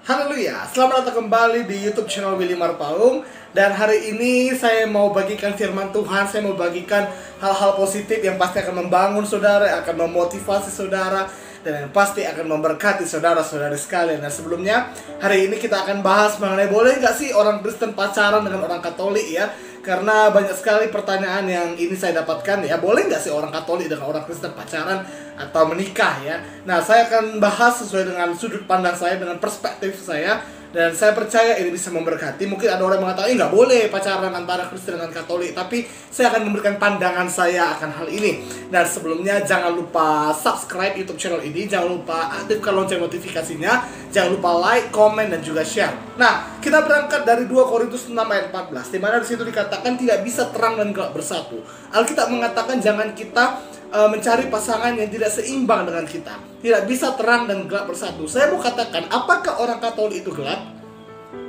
Haleluya, selamat datang kembali di YouTube channel Willy Marpaung. Dan hari ini saya mau bagikan firman Tuhan. Saya mau bagikan hal-hal positif yang pasti akan membangun saudara, akan memotivasi saudara, dan yang pasti akan memberkati saudara-saudari sekalian. Dan sebelumnya, hari ini kita akan bahas mengenai boleh nggak sih orang Kristen pacaran dengan orang Katolik ya. Karena banyak sekali pertanyaan yang ini saya dapatkan ya. Boleh nggak sih orang Katolik dengan orang Kristen pacaran atau menikah ya. Nah, saya akan bahas sesuai dengan sudut pandang saya, dengan perspektif saya. Dan saya percaya ini bisa memberkati. Mungkin ada orang yang mengatakan, nggak boleh pacaran antara Kristen dengan Katolik. Tapi saya akan memberikan pandangan saya akan hal ini. Dan sebelumnya jangan lupa subscribe YouTube channel ini. Jangan lupa aktifkan lonceng notifikasinya. Jangan lupa like, comment, dan juga share. Nah, kita berangkat dari 2 Korintus 6 ayat 14. Dimana disitu dikatakan tidak bisa terang dan gelap bersatu. Alkitab mengatakan jangan kita mencari pasangan yang tidak seimbang dengan kita. Tidak bisa terang dan gelap bersatu. Saya mau katakan, apakah orang Katolik itu gelap?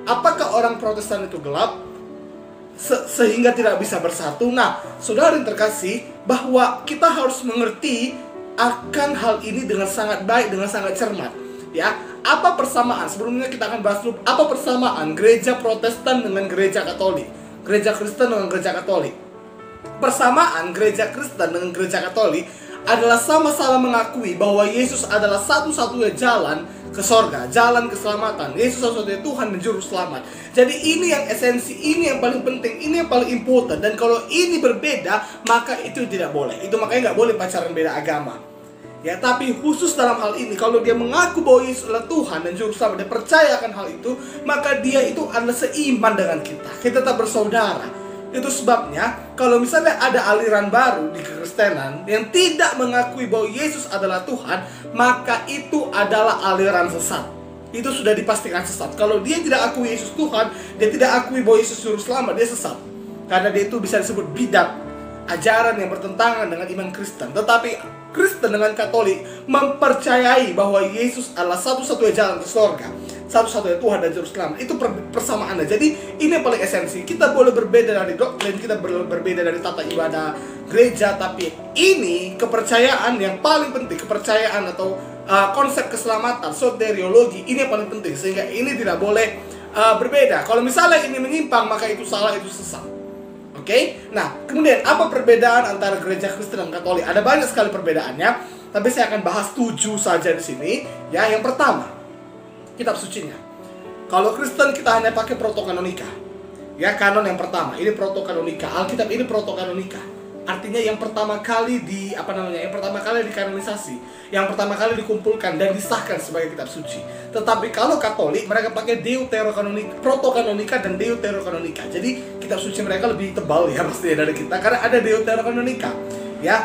Apakah orang Protestan itu gelap? Sehingga tidak bisa bersatu. Nah, saudara yang terkasih, bahwa kita harus mengerti akan hal ini dengan sangat baik, dengan sangat cermat. Ya, apa persamaan? Sebelumnya kita akan bahas dulu apa persamaan gereja Protestan dengan gereja Katolik, gereja Kristen dengan gereja Katolik. Persamaan gereja Kristen dengan gereja Katolik adalah sama-sama mengakui bahwa Yesus adalah satu-satunya jalan ke sorga, jalan keselamatan. Yesus satu-satunya Tuhan dan Juru Selamat. Jadi ini yang esensi, ini yang paling penting, ini yang paling important. Dan kalau ini berbeda, maka itu tidak boleh. Itu makanya nggak boleh pacaran beda agama. Ya, tapi khusus dalam hal ini, kalau dia mengaku bahwa Yesus adalah Tuhan dan Juru Selamat, dia percaya akan hal itu, maka dia itu adalah seiman dengan kita. Kita tetap bersaudara. Itu sebabnya kalau misalnya ada aliran baru di kekristenan yang tidak mengakui bahwa Yesus adalah Tuhan, maka itu adalah aliran sesat. Itu sudah dipastikan sesat. Kalau dia tidak akui Yesus Tuhan, dia tidak akui bahwa Yesus Juru Selamat, dia sesat. Karena dia itu bisa disebut bidat, ajaran yang bertentangan dengan iman Kristen. Tetapi Kristen dengan Katolik mempercayai bahwa Yesus adalah satu-satunya jalan ke surga, satu-satunya Tuhan dan Juru Selamat. Itu persamaannya. Jadi ini yang paling esensi. Kita boleh berbeda dari doktrin, kita berbeda dari tata ibadah gereja, tapi ini kepercayaan yang paling penting. Kepercayaan atau konsep keselamatan, soteriologi, ini yang paling penting. Sehingga ini tidak boleh berbeda. Kalau misalnya ini menyimpang, maka itu salah, itu sesat. Oke? Nah, kemudian apa perbedaan antara gereja Kristen dan Katolik? Ada banyak sekali perbedaannya, tapi saya akan bahas 7 saja di sini. Ya, yang pertama, kitab sucinya. Kalau Kristen kita hanya pakai protokanonika. Ya, kanon yang pertama. Ini protokanonika. Alkitab ini protokanonika. Artinya yang pertama kali yang pertama kali dikanonisasi, yang pertama kali dikumpulkan dan disahkan sebagai kitab suci. Tetapi kalau Katolik mereka pakai deuterokanonika, protokanonika dan deuterokanonika. Jadi kitab suci mereka lebih tebal ya pastinya dari kita karena ada deuterokanonika. Ya.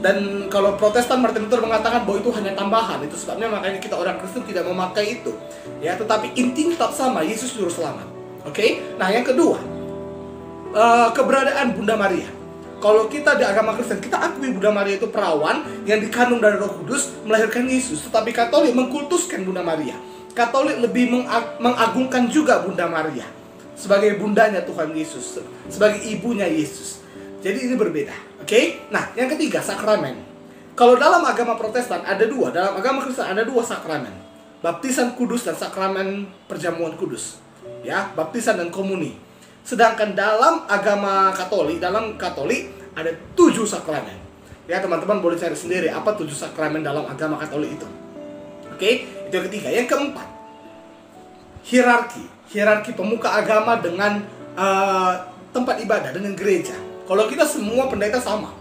Dan kalau Protestan, Martin Luther mengatakan bahwa itu hanya tambahan. Itu sebabnya makanya kita orang Kristen tidak memakai itu. Ya, tetapi intinya tetap sama, Yesus Juru Selamat. Oke? Nah, yang kedua, keberadaan Bunda Maria. Kalau kita di agama Kristen, kita akui Bunda Maria itu perawan yang dikandung dari Roh Kudus melahirkan Yesus. Tetapi Katolik mengkultuskan Bunda Maria. Katolik lebih mengagungkan juga Bunda Maria sebagai bundanya Tuhan Yesus, sebagai ibunya Yesus. Jadi ini berbeda. Oke? Nah, yang ketiga, sakramen. Kalau dalam agama Protestan ada 2, dalam agama Kristen ada 2 sakramen. Baptisan kudus dan sakramen perjamuan kudus. Ya, baptisan dan komuni. Sedangkan dalam agama Katolik, ada 7 sakramen. Ya, teman-teman boleh cari sendiri apa 7 sakramen dalam agama Katolik itu. Oke? Itu yang ketiga. Yang keempat, hierarki pemuka agama dengan tempat ibadah, dengan gereja. Kalau kita semua pendeta sama,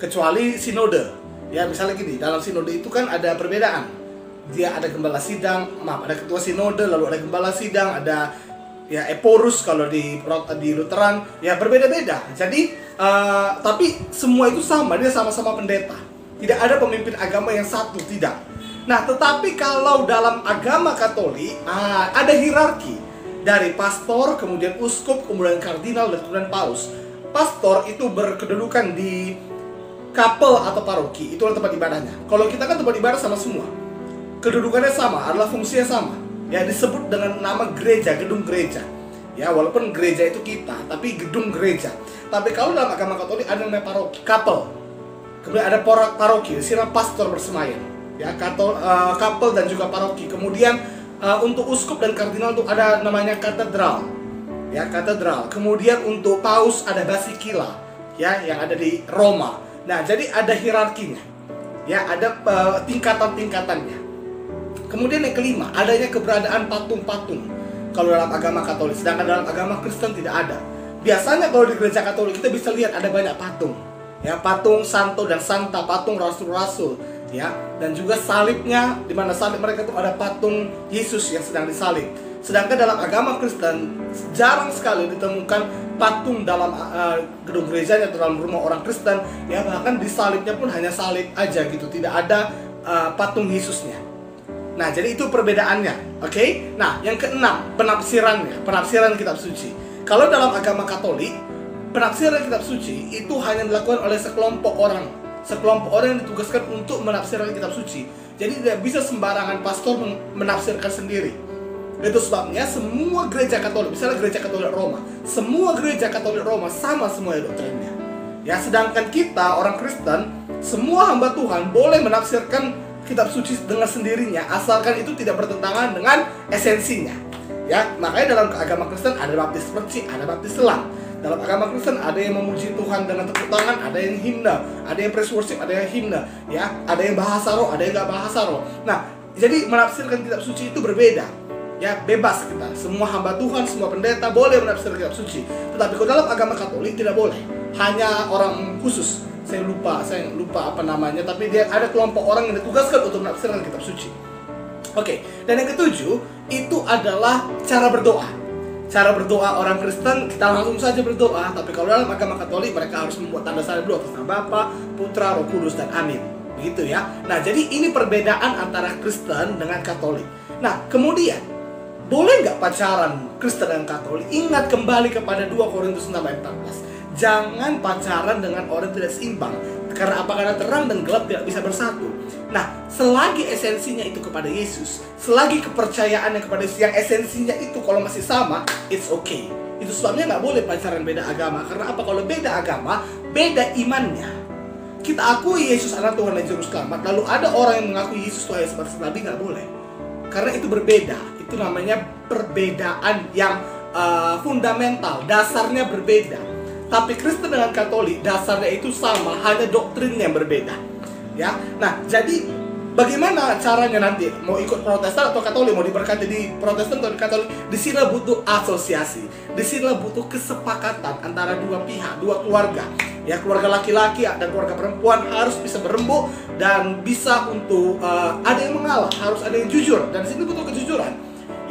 kecuali sinode. Ya, misalnya gini, dalam sinode itu kan ada perbedaan. Dia ada gembala sidang, ada ketua sinode, lalu ada gembala sidang, ada ya eporus kalau di Lutheran, ya berbeda-beda. Jadi tapi semua itu sama, dia sama-sama pendeta. Tidak ada pemimpin agama yang satu, tidak. Nah, tetapi kalau dalam agama Katolik ada hierarki dari pastor, kemudian uskup, kemudian kardinal, dan kemudian paus. Pastor itu berkedudukan di kapel atau paroki, itulah tempat ibadahnya. Kalau kita kan tempat ibadah sama semua, kedudukannya sama, adalah fungsinya sama. Ya, disebut dengan nama gereja, gedung gereja. Ya, walaupun gereja itu kita, tapi gedung gereja. Tapi kalau dalam agama Katolik ada namanya paroki, kapel. Kemudian ada paroki, di sini pastor bersemayam. Ya, kapel dan juga paroki. Kemudian Untuk uskup dan kardinal tuh ada namanya katedral, ya, katedral. Kemudian untuk paus ada basikila, ya, yang ada di Roma. Nah, jadi ada hierarkinya, ya, ada tingkatan-tingkatannya. Kemudian yang kelima, adanya keberadaan patung-patung kalau dalam agama Katolik, sedangkan dalam agama Kristen tidak ada. Biasanya kalau di gereja Katolik kita bisa lihat ada banyak patung, ya, patung santo dan santa, patung rasul-rasul, ya, dan juga salibnya, di mana salib mereka itu ada patung Yesus yang sedang disalib. Sedangkan dalam agama Kristen jarang sekali ditemukan patung dalam gedung gerejanya atau dalam rumah orang Kristen, ya, bahkan di salibnya pun hanya salib aja gitu, tidak ada patung Yesusnya. Nah, jadi itu perbedaannya, oke? Nah, yang keenam, penafsirannya, penafsiran kitab suci. Kalau dalam agama Katolik, penafsiran kitab suci itu hanya dilakukan oleh sekelompok orang yang ditugaskan untuk menafsirkan kitab suci. Jadi tidak bisa sembarangan pastor menafsirkan sendiri. Itu sebabnya semua gereja Katolik, misalnya gereja Katolik Roma, semua gereja Katolik Roma sama semua doktrinnya. Ya, sedangkan kita orang Kristen, semua hamba Tuhan boleh menafsirkan kitab suci dengan sendirinya, asalkan itu tidak bertentangan dengan esensinya. Ya, makanya dalam agama Kristen ada baptis perci, ada baptis selang. Dalam agama Kristen ada yang memuji Tuhan dengan tepuk tangan, ada yang himne, ada yang praise worship, ada yang himne, ya, ada yang bahasa roh, ada yang nggak bahasa roh. Nah, jadi menafsirkan kitab suci itu berbeda. Ya, bebas kita. Semua hamba Tuhan, semua pendeta boleh menafsirkan kitab suci. Tetapi kalau dalam agama Katolik tidak boleh. Hanya orang khusus. Saya lupa apa namanya, tapi dia ada kelompok orang yang ditugaskan untuk menafsirkan kitab suci. Oke, dan yang ketujuh itu adalah cara berdoa. Cara berdoa orang Kristen kita langsung saja berdoa, tapi kalau dalam agama Katolik mereka harus membuat tanda salib dulu atas nama Bapa, Putra, Roh Kudus, dan Amin. Begitu ya. Nah, jadi ini perbedaan antara Kristen dengan Katolik. Nah, kemudian boleh nggak pacaran Kristen dan Katolik? Ingat kembali kepada 2 Korintus 6 ayat 14. Jangan pacaran dengan orang tidak seimbang, karena apa? Karena terang dan gelap tidak bisa bersatu. Nah, selagi esensinya itu kepada Yesus, selagi kepercayaannya kepada Yesus, yang esensinya itu kalau masih sama, it's okay. Itu sebabnya nggak boleh pacaran beda agama. Karena apa? Kalau beda agama, beda imannya. Kita akui Yesus adalah Tuhan dan Juru Selamat, lalu ada orang yang mengakui Yesus Tuhan sebagai Nabi, nggak boleh. Karena itu berbeda. Itu namanya perbedaan yang fundamental, dasarnya berbeda. Tapi Kristen dengan Katolik dasarnya itu sama, hanya doktrinnya yang berbeda. Ya, nah, jadi bagaimana caranya nanti mau ikut Protestan atau Katolik, mau diberkati di Protestan atau di Katolik? Di sini butuh asosiasi, di sini butuh kesepakatan antara dua pihak, dua keluarga. Ya, keluarga laki-laki dan keluarga perempuan harus bisa berembuk dan bisa untuk ada yang mengalah, harus ada yang jujur, dan di sini butuh kejujuran.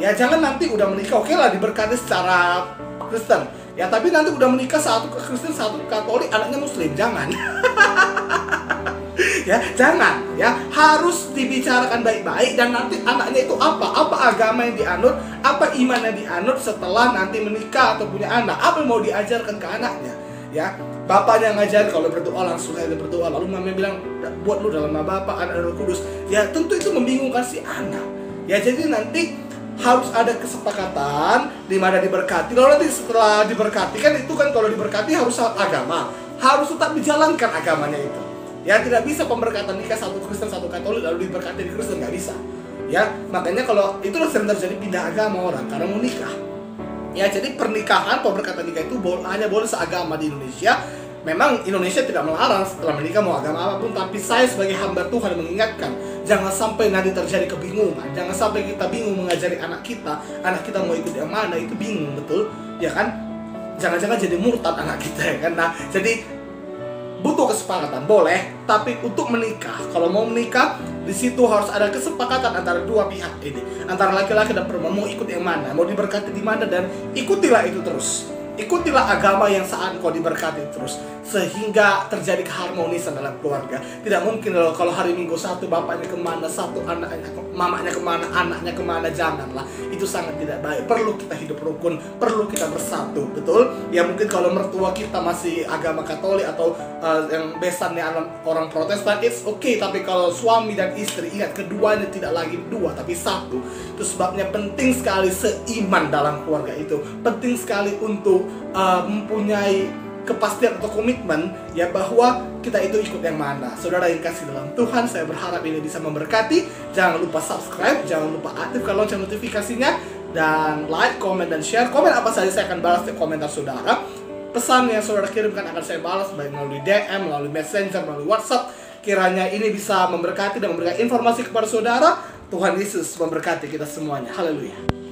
Ya, jangan nanti udah menikah, oke lah diberkati secara Kristen. Ya, tapi nanti udah menikah, satu ke Kristen, satu ke Katolik, anaknya Muslim, jangan. Ya, jangan, ya, harus dibicarakan baik-baik. Dan nanti anaknya itu apa agama yang dianut, apa iman yang dianut setelah nanti menikah atau punya anak, apa yang mau diajarkan ke anaknya. Ya, bapaknya ngajar kalau berdoa langsung aja berdoa, lalu mamanya bilang buat lu dalam nama Bapa, Anak, dan Roh Kudus. Ya, tentu itu membingungkan si anak. Ya, jadi nanti harus ada kesepakatan di mana diberkati. Lalu nanti setelah diberkati, kan itu kan kalau diberkati harus agama, harus tetap dijalankan agamanya itu. Ya, tidak bisa pemberkatan nikah satu Kristen satu Katolik lalu diberkati di Kristen, nggak bisa. Ya, makanya kalau itu sering terjadi pindah agama orang karena mau nikah. Ya, jadi pernikahan, pemberkatan nikah itu hanya boleh seagama di Indonesia. Memang Indonesia tidak melarang setelah menikah mau agama apapun, tapi saya sebagai hamba Tuhan mengingatkan, jangan sampai nanti terjadi kebingungan. Jangan sampai kita bingung mengajari anak kita mau ikut yang mana, itu bingung, betul? Ya kan? Jangan-jangan jadi murtad anak kita, ya kan? Nah, jadi butuh kesepakatan, boleh, tapi untuk menikah, kalau mau menikah, di situ harus ada kesepakatan antara dua pihak ini, antara laki-laki dan perempuan, mau ikut yang mana, mau diberkati di mana, dan ikutilah itu terus. Ikutilah agama yang saat kau diberkati terus, sehingga terjadi keharmonisan dalam keluarga. Tidak mungkin loh kalau hari Minggu satu bapaknya kemana, satu anaknya, mamanya kemana, anaknya kemana. Janganlah, itu sangat tidak baik. Perlu kita hidup rukun, perlu kita bersatu, betul? Ya, mungkin kalau mertua kita masih agama Katolik atau yang besannya orang Protestan, it's okay. Tapi kalau suami dan istri, ingat, keduanya tidak lagi dua tapi satu. Itu sebabnya penting sekali seiman dalam keluarga itu. Penting sekali untuk mempunyai kepastian atau komitmen ya bahwa kita itu ikut yang mana. Saudara yang kasih dalam Tuhan, saya berharap ini bisa memberkati. Jangan lupa subscribe, jangan lupa aktifkan lonceng notifikasinya, dan like, comment, dan share. Komen apa saja saya akan balas di komentar saudara. Pesan yang saudara kirimkan akan saya balas baik melalui DM, melalui Messenger, melalui WhatsApp. Kiranya ini bisa memberkati dan memberikan informasi kepada saudara. Tuhan Yesus memberkati kita semuanya. Haleluya.